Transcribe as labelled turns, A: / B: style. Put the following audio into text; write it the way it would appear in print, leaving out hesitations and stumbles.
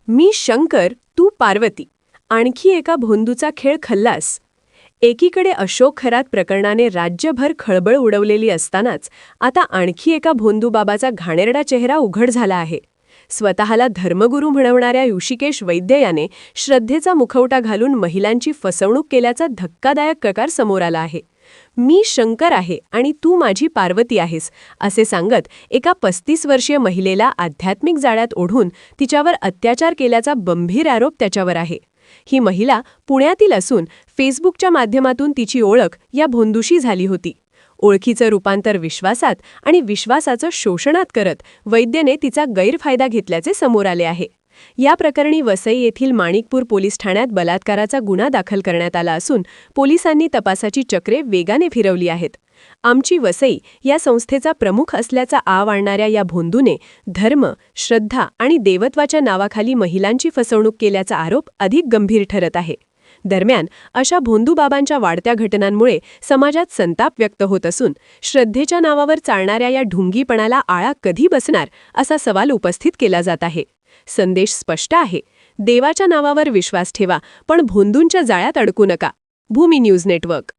A: मी शंकर, तू पार्वती. आणखी एका भोंदूचा खेळ खल्लास. एकीकडे अशोक खरात प्रकरणाने राज्यभर खळबळ उडवलेली असतानाच आता आणखी एका भोंदूबाबाचा घाणेरडा चेहरा उघड झाला आहे. स्वतःला धर्मगुरू म्हणवणाऱ्या ऋषिकेश वैद्य याने श्रद्धेचा मुखवटा घालून महिलांची फसवणूक केल्याचा धक्कादायक प्रकार समोर आला आहे. मी शंकर आहे आणि तू माझी पार्वती आहेस, असे सांगत एका 35 वर्षीय महिलेला आध्यात्मिक जाळ्यात ओढून तिच्यावर अत्याचार केल्याचा गंभीर आरोप त्याच्यावर आहे. ही महिला पुण्यातील असून फेसबुकच्या माध्यमातून तिची ओळख या भोंदूशी झाली होती. ओळखीचं रूपांतर विश्वासात आणि विश्वासाचं शोषणात करत वैद्यने तिचा गैरफायदा घेतल्याचे समोर आले आहे. या प्रकरणी वसई येथील माणिकपूर पोलीस ठाण्यात बलात्काराचा गुन्हा दाखल करण्यात आला असून पोलिसांनी तपासाची चक्रे वेगाने फिरवली आहेत. आमची वसई या संस्थेचा प्रमुख असल्याचा आव आणणाऱ्या या भोंदूने धर्म, श्रद्धा आणि देवत्वाच्या नावाखाली महिलांची फसवणूक केल्याचा आरोप अधिक गंभीर ठरत आहे. दरम्यान अशा भोंदूबाबांच्या वाढत्या घटनांमुळे समाजात संताप व्यक्त होत असून श्रद्धेच्या नावावर चालणाऱ्या या ढुंगीपणाला आळा कधी बसणार असा सवाल उपस्थित केला जात आहे. संदेश स्पष्ट आहे. देवाच्या नावावर विश्वास ठेवा, पण भोंदूंच्या जाळ्यात अडकू नका. भूमी न्यूज नेटवर्क.